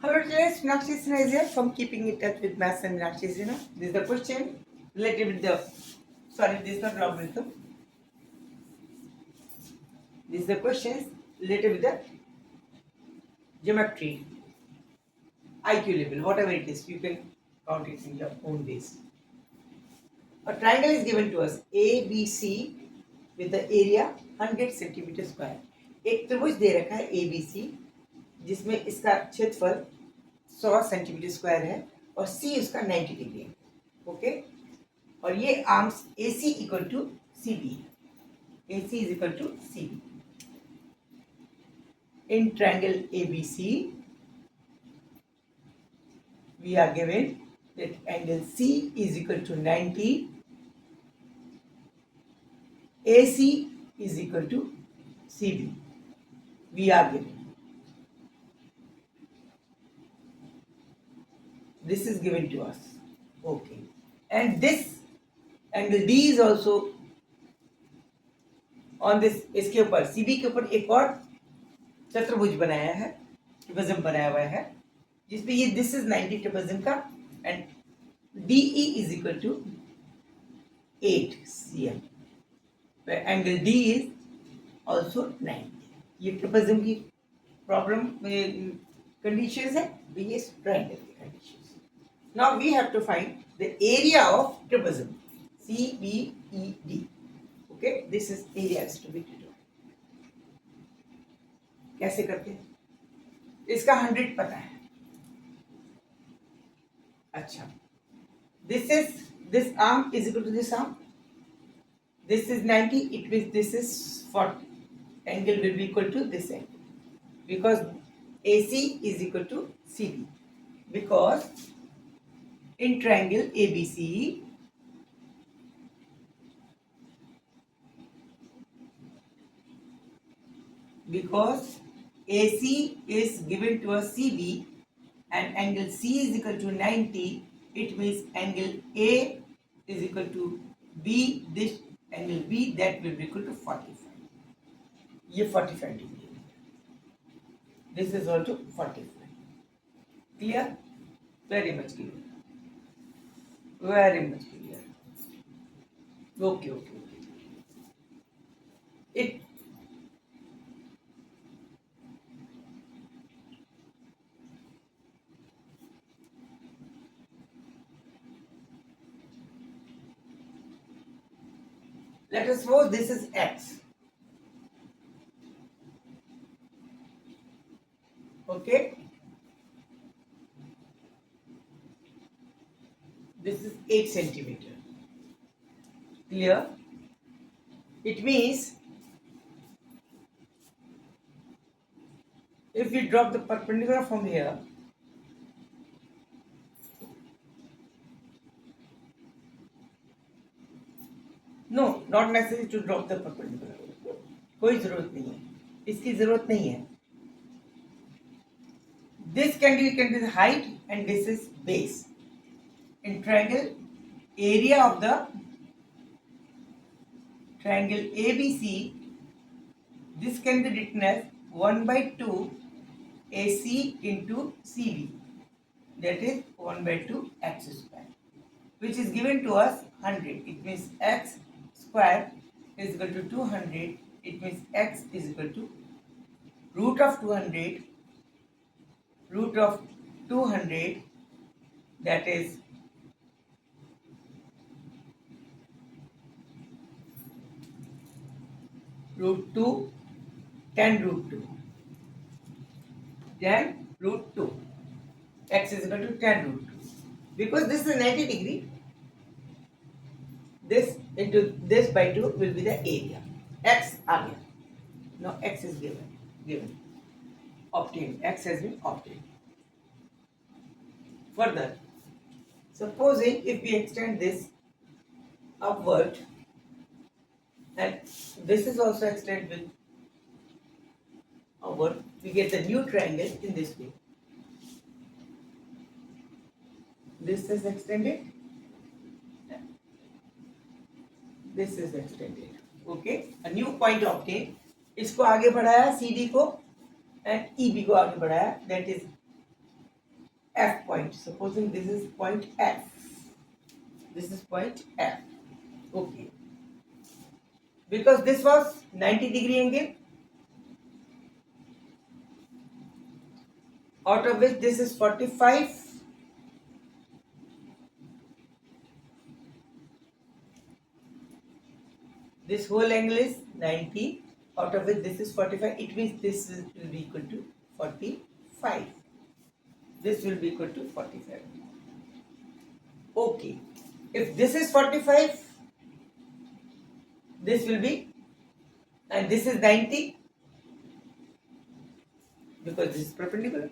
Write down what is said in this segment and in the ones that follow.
Hello students, Meenakshi Sinha is here from Keeping in Touch with Maths and Meenakshi Sinha. This is the question related with the, sorry, this is not logarithm. This is the questions related with the geometry, IQ level, whatever it is, you can count it in your own ways. A triangle is given to us, ABC, with the area 100 centimeter square. एक त्रिभुज दे रखा है ABC, जिसमें इसका क्षेत्रफल 100 centimetre square है और C उसका 90 डिग्री है. ओके, और ये arms AC equal to CB है. AC is equal to CB. In triangle ABC, we are given that angle C is equal to 90, AC is equal to CB. We are given. This is given to us. Okay. And this angle D is also on this. इसके ऊपर CB के ऊपर एक और चतुर्भुज बनाया है, ट्रिपज्म बनाया हुआ है, जिसपे ये दिस इज 90 ट्रिपज्म का and DE is equal to 8 cm. Angle D is also 90. ये ट्रिपज्म की प्रॉब्लम कंडीशंस है, ये ट्रायंगल की conditions. Now we have to find the area of trapezium CBED. Okay, this is area distributed. कैसे करते हैं? इसका 100 पता है. अच्छा, this arm is equal to this arm. This is 90. It means this is 40. Angle will be equal to this angle because AC is equal to CB. Because in triangle ABC, because AC is given to us CB and angle C is equal to 90, it means angle A is equal to B, this angle B, that will be equal to 45. ये 45 degree. This is also 45. Clear? Very much clear. Very much clear. Okay. It let us suppose this is X. Okay, this is 8 centimeter. Clear? It means if we drop the perpendicular from here, no, not necessary to drop the perpendicular. कोई जरूरत नहीं है, इसकी जरूरत नहीं है. This can be the height and this is base. In triangle, area of the triangle ABC, this can be written as 1 by 2 AC into CB. That is 1 by 2 x square, which is given to us 100. It means x square is equal to 200. It means x is equal to root of 200. Root of 200, that is root 2, 10 root 2. Then root 2. X is equal to 10 root 2. Because this is 90 degree, this into this by 2 will be the area. X आ गया. Now X is given. Obtained. X has been obtained. Further, supposing if we extend this upward and this is also extended with upward, we get the new triangle in this way. This is extended. This is extended. Okay, a new point obtained. इसको आगे बढ़ाया CD को and EB को आगे बढ़ाया, that is F point. Supposing this is point F. This is point F. Okay. Because this was 90-degree angle, out of which this is 45. This whole angle is 90, out of which this is 45. It means will be equal to 45. This will be equal to 45. Okay. If this is 45, this will be, and this is 90, because this is perpendicular.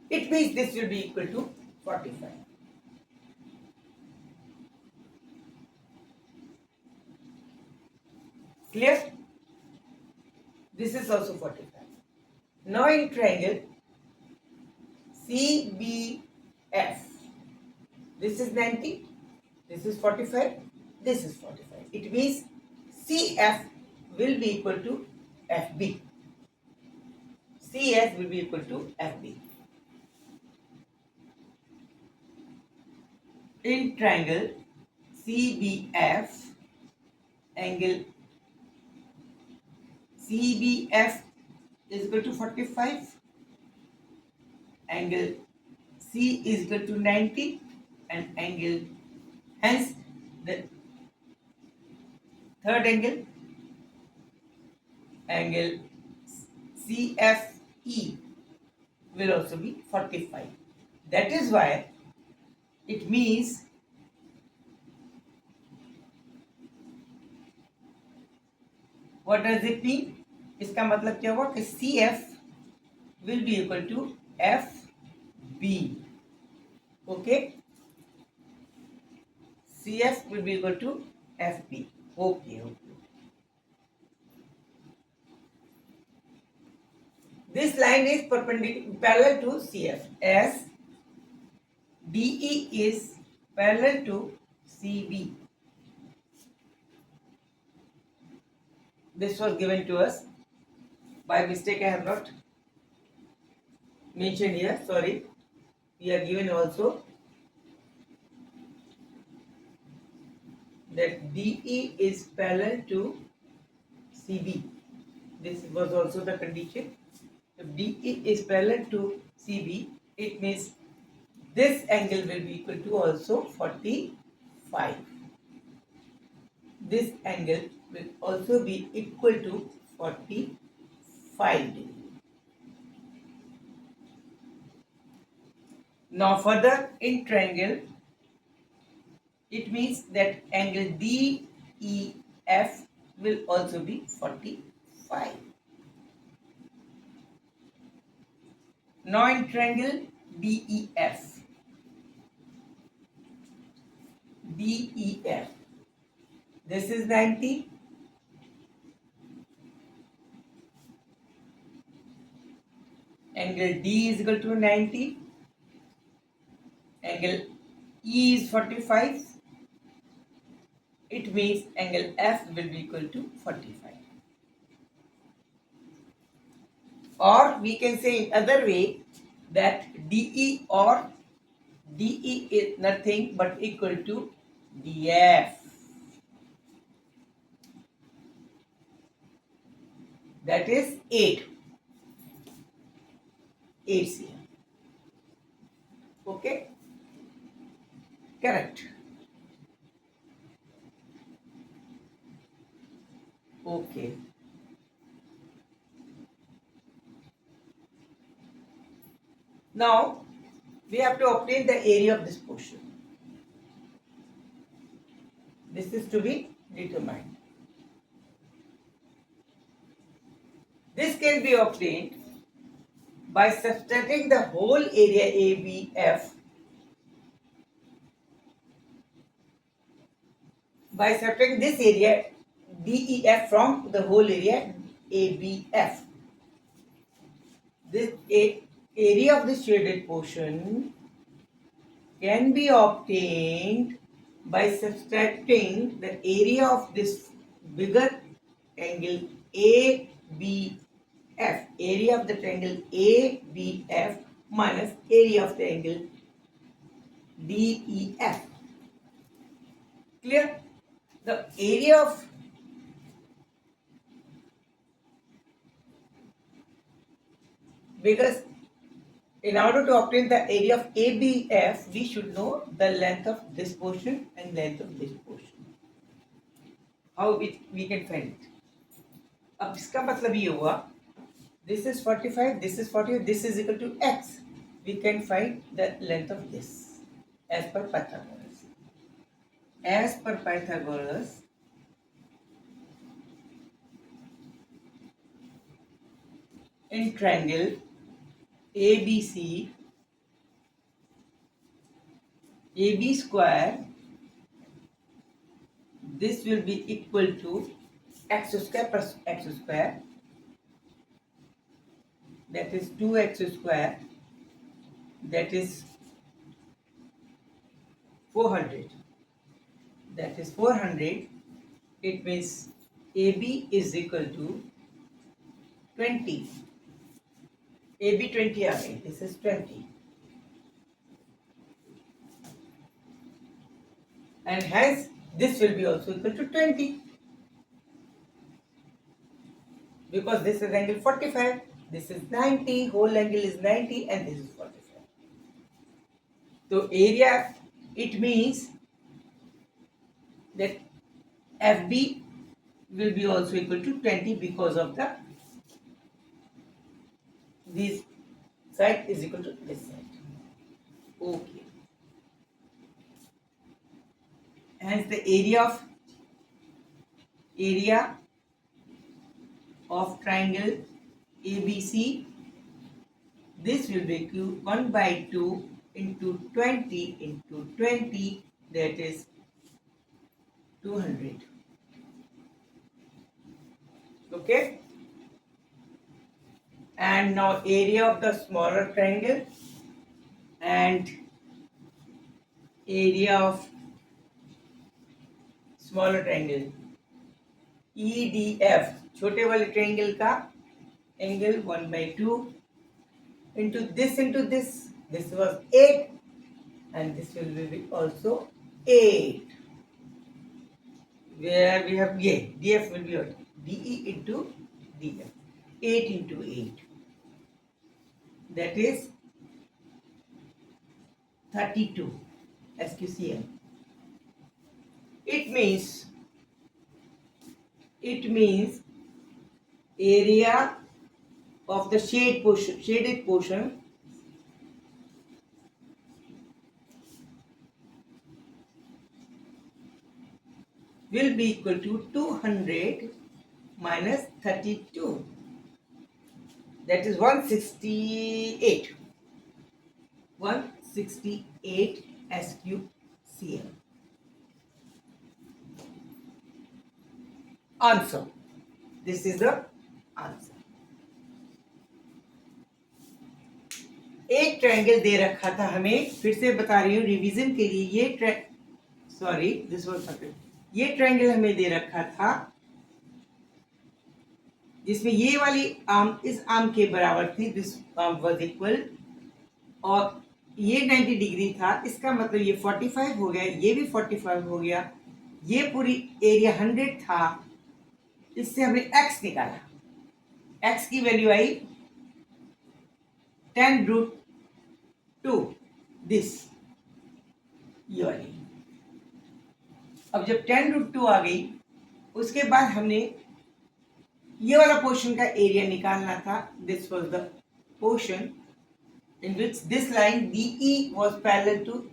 It means this will be equal to 45. Clear? This is also 45. Now in triangle CBF, this is 90, this is 45, this is 45. It means CF will be equal to FB. CS will be equal to FB. In triangle CBF, angle CBF is equal to 45, angle C is equal to 90, and angle, hence the third angle CFE will also be 45. That is why it means what does it mean? इसका मतलब क्या हुआ कि CF will be equal to FB. Okay? CF will be equal to FB. Okay. This line is perpendicular parallel to CF as DE is parallel to CB. This was given to us. By mistake, I have not mentioned here. Sorry. We are given also that DE is parallel to CB. This was also the condition. If DE is parallel to CB, it means this angle will be equal to also 45. This angle will also be equal to 45 degree. Now further in triangle, it means that angle DEF will also be 45. Now in triangle DEF, this is 90, angle D is equal to 90, angle E is 45, it means angle F will be equal to 45. Or we can say in other way that DE is nothing but equal to DF. That is 8 cm. Okay? Correct. Okay. Now we have to obtain the area of this portion. This is to be determined. This can be obtained by subtracting the whole area ABF by subtracting this area DEF from the whole area ABF. This area of this shaded portion can be obtained by subtracting the area of this bigger angle ABF, area of the triangle ABF minus area of the angle DEF. Clear? The area of because in order to obtain the area of ABF, we should know the length of this portion and length of this portion. How we can find it? अब इसका मतलब ये हुआ this is 45, this is 40, this is equal to x. We can find the length of this as per Pythagoras. As per Pythagoras, in triangle ABC, AB square, this will be equal to x square plus x square, that is 2x square, that is 400. That is 400. It means AB is equal to 20. AB 20 आ गई. This is 20. And hence this will be also equal to 20. Because this is angle 45, this is 90, whole angle is 90 and this is 45. So area, it means that FB will be also equal to 20 because of the this side is equal to this side. Okay. Hence the area of triangle ABC, this will be equal 1 by 2 into 20 into 20, that is 200. Okay. And now area of the smaller triangle and area of smaller triangle EDF, छोटे वाले triangle का angle 1 by 2 into this was 8 and this will be also 8, where we have DF will be what? DE into DF, 8 into 8, that is 32 SQCM. It means area of the shaded portion will be equal to 200 minus 32, that is 168 SQCM. Answer. This is the answer. एक triangle दे रखा था हमें, फिर से बता रही हूँ revision के लिए, ये ट्रायंगल हमें दे रखा था जिसमें ये वाली आर्म इस आर्म के बराबर थी, दिस आर्म वाज इक्वल, और ये 90 डिग्री था, इसका मतलब ये 45 हो गया, ये भी 45 हो गया, ये पूरी एरिया 100 था, इससे हमने x निकाला, x की वैल्यू आई 10√2 दिस, ये वाली। अब जब 10√2 आ गई, उसके बाद हमने ये वाला पोर्शन का एरिया निकालना था। This was the portion in which this line DE was parallel to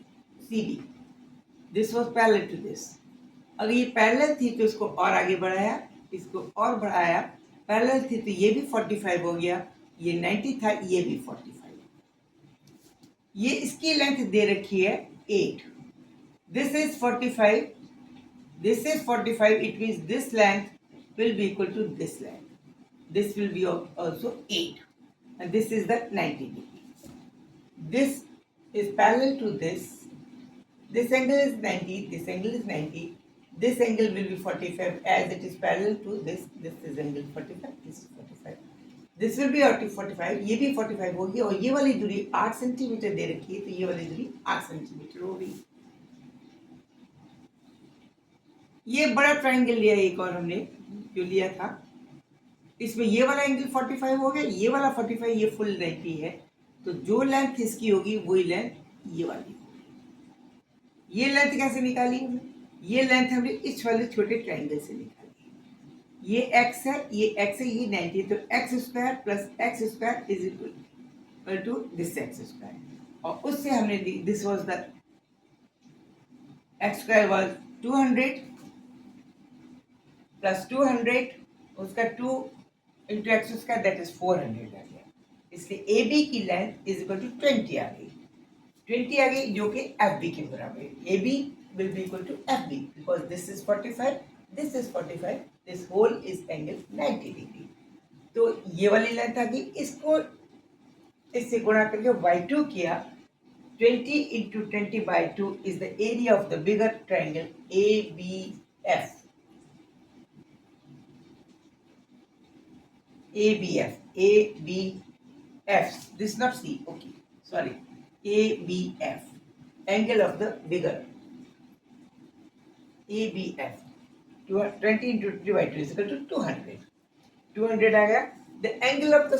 CD. This was parallel to this. अगर ये पैरेलल थी तो इसको और आगे बढ़ाया, इसको और बढ़ाया, पैरेलल थी तो ये भी 45 हो गया, ये 90 था, ये भी 45। ये इसकी लेंथ दे रखी है 8, this is 45, this is 45, it means this length will be equal to this length, this will be also 8, and this is the 90 degree. This is parallel to this angle is 90, this angle is 90, this angle will be 45 as it is parallel to this is angle 45, this is 45. This will be 45, ये भी 45 होगी और ये वाली दूरी 8 centimetre दे रखी है, तो ये वाली दूरी 8 सेंटीमीटर होगी। ये बड़ा ट्राइंगल लिया एक और हमने जो लिया था, इसमें ये वाला एंगल 45 हो गया, ये वाला 45, ये फुल लेंथ की है, तो जो लेंथ इसकी होगी वही लेंथ ये वाली। ये लेंथ कैसे निकाली हमने? ये लेंथ हमने इस वाले छोटे ट्राइंगल से निकाली। ये x है, ये x है, ये 90, तो x square plus x square is equal to this x square, और उससे हमने this was the x square was 200 plus 200, उसका 2 into x square that is 400 आ गया। इसलिए ए बी की लेंथ इज इक्वल टू 20 आ गई, 20 आ गई, जो कि एफ बी के बराबर है। A B will be equal to FB because this is 45, this is 45, this whole is angle 90 degree। तो ये वाली लेंथ आ गई, इसको इससे गुणा करके y2 किया, 20 into 20 by 2 is the area of the bigger triangle ABF। ABF, this is not C, okay, sorry, ABF, angle of the bigger ABF, 20 into 20 by 2 is equal to 200। 200 आ गया। The angle of the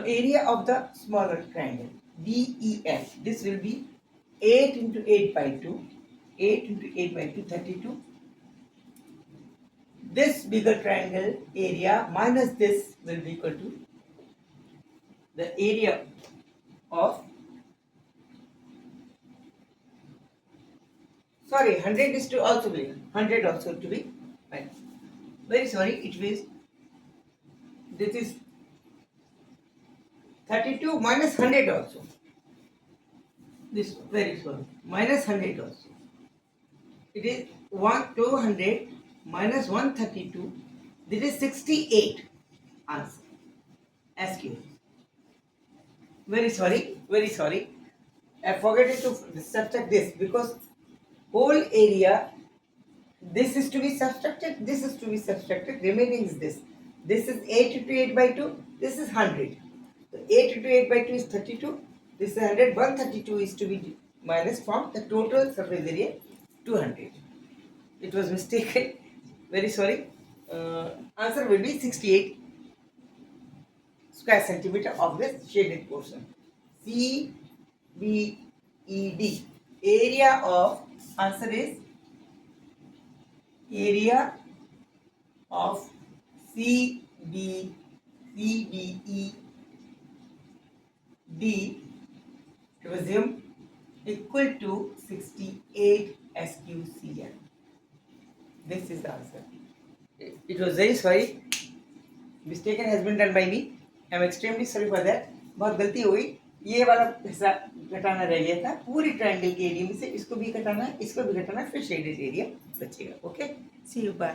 area of the smaller triangle DEF, this will be 8 into 8 by 2, 8 into 8 by 2, 32। This bigger triangle area minus this will be equal to the area of, sorry, 100 is to also be 100 also to be fine. Very sorry, it means this is 32 minus 100 also. This very sorry, minus 100 also. It is 200 minus 132. This is 68 answer. Ask you. Very sorry, very sorry. I forgot to subtract this because whole area, this is to be subtracted, this is to be subtracted, remaining is this. This is 8 into 8 by 2, this is 100. So 8 into 8 by 2 is 32, this is 100, 132 is to be minus from the total surface area 200. It was mistaken, very sorry. Answer will be 68 square centimeter of this shaded portion. CBED, area of, answer is area of CBED trapezium equal to 68 SQCM. This is the answer. It was very sorry. Mistaken has been done by me. I am extremely sorry for that. बहुत गलती हो गई। ये वाला हिस्सा घटाना रह गया था। पूरी ट्रायंगल के एरिया में से इसको भी घटाना है, इसको भी घटाना है, फिर शेडेड एरिया बचेगा। Okay, see you bye.